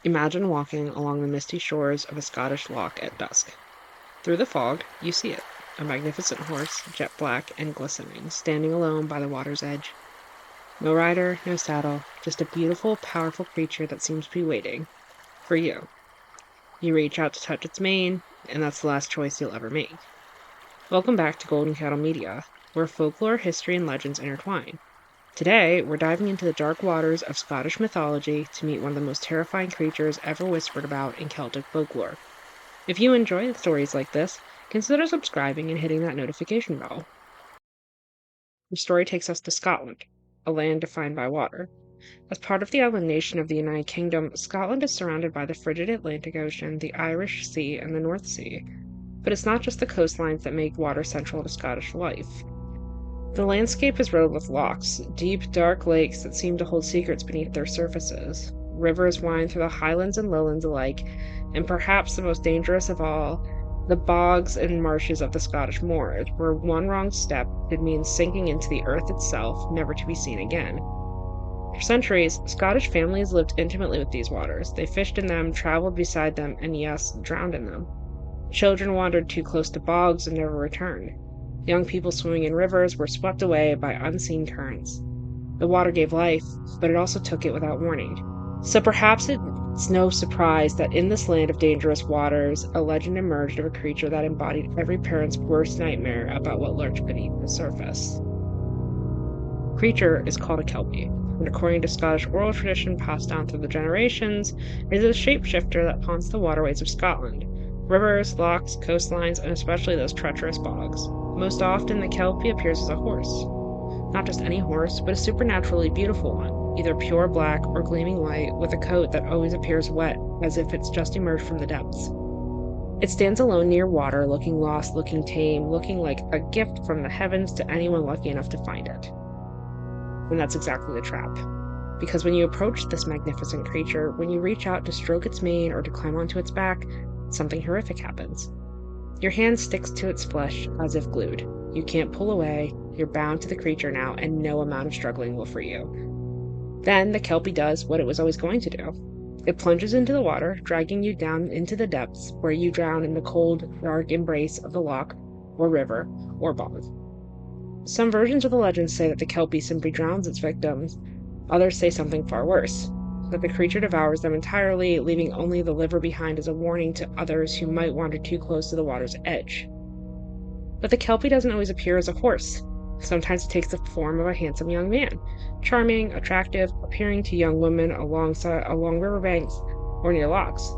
Imagine walking along the misty shores of a Scottish loch at dusk. Through the fog, you see it, a magnificent horse, jet black and glistening, standing alone by the water's edge. No rider, no saddle, just a beautiful, powerful creature that seems to be waiting for you. You reach out to touch its mane, and that's the last choice you'll ever make. Welcome back to Golden Cattle Media, where folklore, history, and legends intertwine. Today, we're diving into the dark waters of Scottish mythology to meet one of the most terrifying creatures ever whispered about in Celtic folklore. If you enjoy stories like this, consider subscribing and hitting that notification bell. The story takes us to Scotland, a land defined by water. As part of the island nation of the United Kingdom, Scotland is surrounded by the frigid Atlantic Ocean, the Irish Sea, and the North Sea. But it's not just the coastlines that make water central to Scottish life. The landscape is riddled with lochs, deep, dark lakes that seem to hold secrets beneath their surfaces. Rivers wind through the highlands and lowlands alike, and perhaps the most dangerous of all, the bogs and marshes of the Scottish moors, where one wrong step could mean sinking into the earth itself, never to be seen again. For centuries, Scottish families lived intimately with these waters. They fished in them, traveled beside them, and yes, drowned in them. Children wandered too close to bogs and never returned. Young people swimming in rivers were swept away by unseen currents. The water gave life, but it also took it without warning. So perhaps it's no surprise that in this land of dangerous waters, a legend emerged of a creature that embodied every parent's worst nightmare about what lurked beneath the surface. The creature is called a kelpie, and according to Scottish oral tradition passed down through the generations, is a shapeshifter that haunts the waterways of Scotland. Rivers, lochs, coastlines, and especially those treacherous bogs. Most often, the kelpie appears as a horse. Not just any horse, but a supernaturally beautiful one, either pure black or gleaming white, with a coat that always appears wet, as if it's just emerged from the depths. It stands alone near water, looking lost, looking tame, looking like a gift from the heavens to anyone lucky enough to find it. And that's exactly the trap. Because when you approach this magnificent creature, when you reach out to stroke its mane or to climb onto its back, something horrific happens. Your hand sticks to its flesh as if glued. You can't pull away, you're bound to the creature now, and no amount of struggling will free you. Then the kelpie does what it was always going to do. It plunges into the water, dragging you down into the depths, where you drown in the cold, dark embrace of the loch, or river, or bog. Some versions of the legend say that the kelpie simply drowns its victims. Others say something far worse, that the creature devours them entirely, leaving only the liver behind as a warning to others who might wander too close to the water's edge. But the kelpie doesn't always appear as a horse. Sometimes it takes the form of a handsome young man, charming, attractive, appearing to young women along riverbanks or near lochs.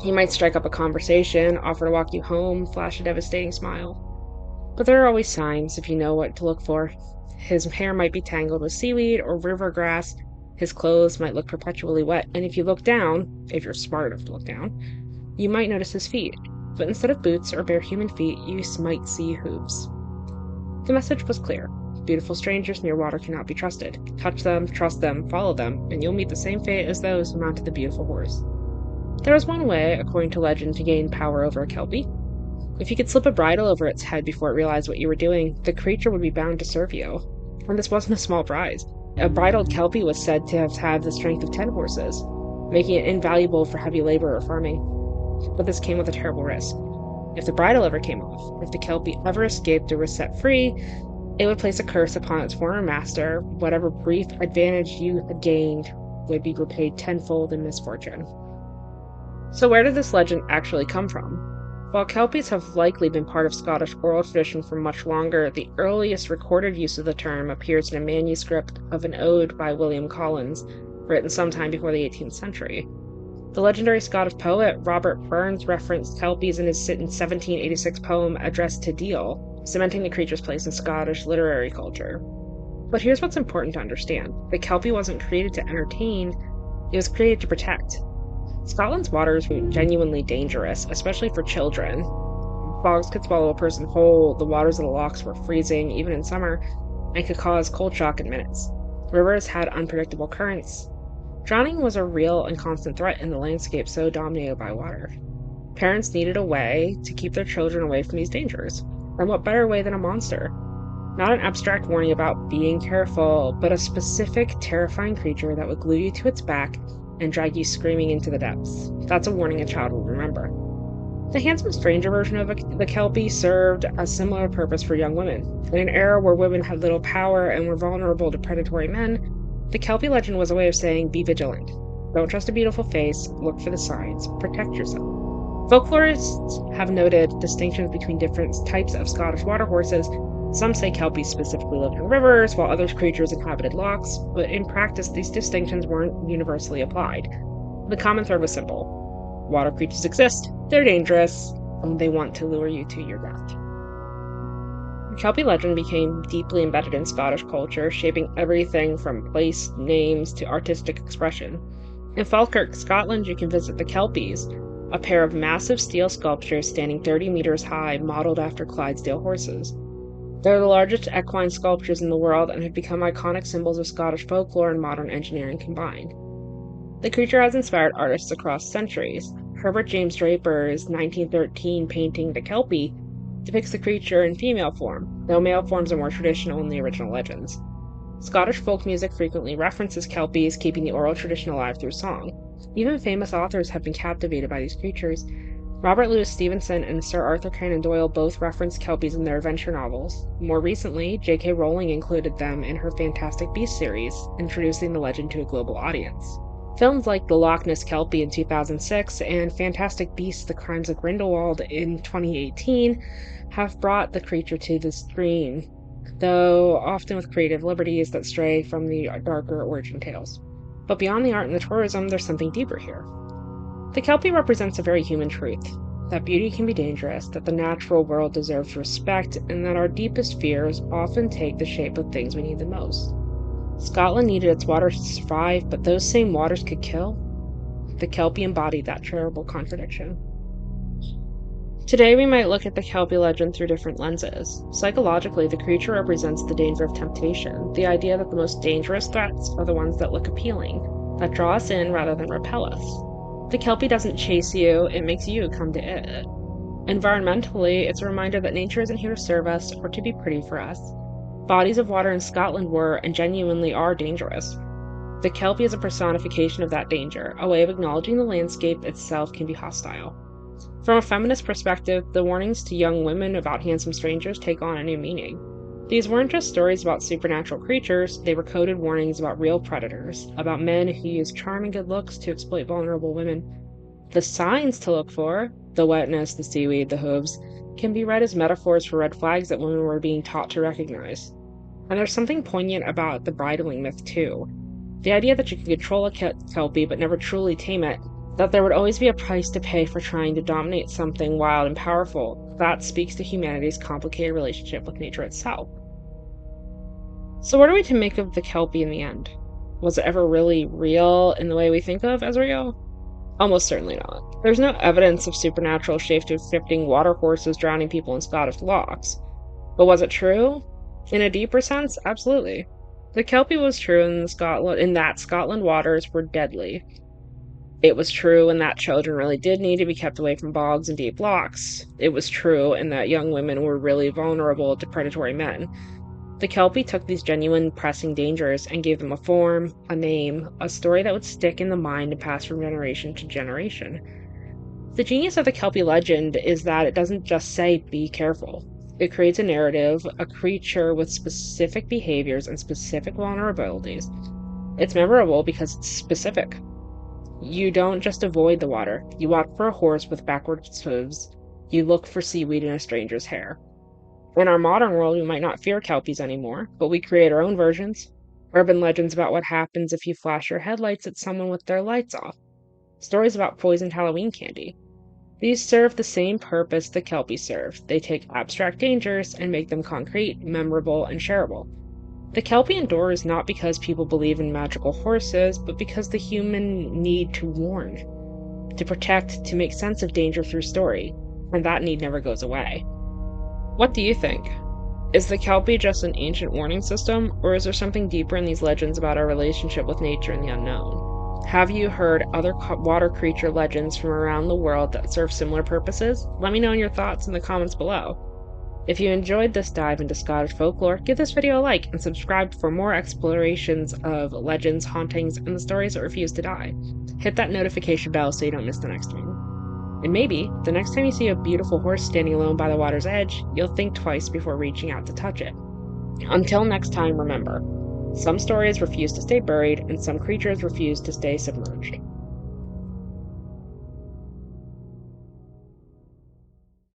He might strike up a conversation, offer to walk you home, flash a devastating smile. But there are always signs if you know what to look for. His hair might be tangled with seaweed or river grass. His clothes might look perpetually wet, and if you look down, if you're smart enough to look down, you might notice his feet. But instead of boots or bare human feet, you might see hooves. The message was clear. Beautiful strangers near water cannot be trusted. Touch them, trust them, follow them, and you'll meet the same fate as those who mounted the beautiful horse. There was one way, according to legend, to gain power over a kelpie. If you could slip a bridle over its head before it realized what you were doing, the creature would be bound to serve you. And this wasn't a small prize. A bridled kelpie was said to have had the strength of 10 horses, making it invaluable for heavy labor or farming. But this came with a terrible risk. If the bridle ever came off, if the kelpie ever escaped or was set free, it would place a curse upon its former master. Whatever brief advantage you had gained would be repaid tenfold in misfortune. So where did this legend actually come from? While kelpies have likely been part of Scottish oral tradition for much longer, the earliest recorded use of the term appears in a manuscript of an ode by William Collins, written sometime before the 18th century. The legendary Scottish poet Robert Burns referenced kelpies in his 1786 poem addressed to Deal, cementing the creature's place in Scottish literary culture. But here's what's important to understand. The kelpie wasn't created to entertain, it was created to protect. Scotland's waters were genuinely dangerous, especially for children. Bogs could swallow a person whole, the waters of the lochs were freezing, even in summer, and could cause cold shock in minutes. Rivers had unpredictable currents. Drowning was a real and constant threat in the landscape so dominated by water. Parents needed a way to keep their children away from these dangers. And what better way than a monster? Not an abstract warning about being careful, but a specific, terrifying creature that would glue you to its back and drag you screaming into the depths. That's a warning a child will remember. The handsome stranger version of the kelpie served a similar purpose for young women. In an era where women had little power and were vulnerable to predatory men, the kelpie legend was a way of saying, be vigilant. Don't trust a beautiful face, look for the signs, protect yourself. Folklorists have noted distinctions between different types of Scottish water horses. Some say kelpies specifically lived in rivers, while other creatures inhabited lochs, but in practice these distinctions weren't universally applied. The common thread was simple. Water creatures exist, they're dangerous, and they want to lure you to your death. The kelpie legend became deeply embedded in Scottish culture, shaping everything from place names to artistic expression. In Falkirk, Scotland, you can visit the kelpies, a pair of massive steel sculptures standing 30 meters high, modeled after Clydesdale horses. They're the largest equine sculptures in the world and have become iconic symbols of Scottish folklore and modern engineering combined. The creature has inspired artists across centuries. Herbert James Draper's 1913 painting The Kelpie depicts the creature in female form, though male forms are more traditional in the original legends. Scottish folk music frequently references kelpies, keeping the oral tradition alive through song. Even famous authors have been captivated by these creatures. Robert Louis Stevenson and Sir Arthur Conan Doyle both referenced kelpies in their adventure novels. More recently, J.K. Rowling included them in her Fantastic Beasts series, introducing the legend to a global audience. Films like The Loch Ness Kelpie in 2006 and Fantastic Beasts: The Crimes of Grindelwald in 2018 have brought the creature to the screen, though often with creative liberties that stray from the darker origin tales. But beyond the art and the tourism, there's something deeper here. The kelpie represents a very human truth, that beauty can be dangerous, that the natural world deserves respect, and that our deepest fears often take the shape of things we need the most. Scotland needed its waters to survive, but those same waters could kill. The kelpie embodied that terrible contradiction. Today we might look at the kelpie legend through different lenses. Psychologically, the creature represents the danger of temptation, the idea that the most dangerous threats are the ones that look appealing, that draw us in rather than repel us. The kelpie doesn't chase you, it makes you come to it. Environmentally, it's a reminder that nature isn't here to serve us or to be pretty for us. Bodies of water in Scotland were, and genuinely are, dangerous. The kelpie is a personification of that danger, a way of acknowledging the landscape itself can be hostile. From a feminist perspective, the warnings to young women about handsome strangers take on a new meaning. These weren't just stories about supernatural creatures, they were coded warnings about real predators, about men who use charm and good looks to exploit vulnerable women. The signs to look for, the wetness, the seaweed, the hooves, can be read as metaphors for red flags that women were being taught to recognize. And there's something poignant about the bridling myth, too. The idea that you can control a kelpie but never truly tame it, that there would always be a price to pay for trying to dominate something wild and powerful, that speaks to humanity's complicated relationship with nature itself. So what are we to make of the kelpie in the end? Was it ever really real in the way we think of as real? Almost certainly not. There's no evidence of supernatural shape-shifting water horses drowning people in Scottish lochs. But was it true? In a deeper sense, absolutely. The kelpie was true in that Scotland waters were deadly. It was true in that children really did need to be kept away from bogs and deep lochs. It was true in that young women were really vulnerable to predatory men. The kelpie took these genuine, pressing dangers and gave them a form, a name, a story that would stick in the mind and pass from generation to generation. The genius of the kelpie legend is that it doesn't just say, be careful. It creates a narrative, a creature with specific behaviors and specific vulnerabilities. It's memorable because it's specific. You don't just avoid the water. You walk for a horse with backwards hooves. You look for seaweed in a stranger's hair. In our modern world, we might not fear kelpies anymore, but we create our own versions. Urban legends about what happens if you flash your headlights at someone with their lights off. Stories about poisoned Halloween candy. These serve the same purpose the kelpies serve. They take abstract dangers and make them concrete, memorable, and shareable. The kelpie endures not because people believe in magical horses, but because the human need to warn, to protect, to make sense of danger through story, and that need never goes away. What do you think? Is the kelpie just an ancient warning system, or is there something deeper in these legends about our relationship with nature and the unknown? Have you heard other water creature legends from around the world that serve similar purposes? Let me know your thoughts in the comments below. If you enjoyed this dive into Scottish folklore, give this video a like and subscribe for more explorations of legends, hauntings, and the stories that refuse to die. Hit that notification bell so you don't miss the next one. And maybe, the next time you see a beautiful horse standing alone by the water's edge, you'll think twice before reaching out to touch it. Until next time, remember, some stories refuse to stay buried, and some creatures refuse to stay submerged.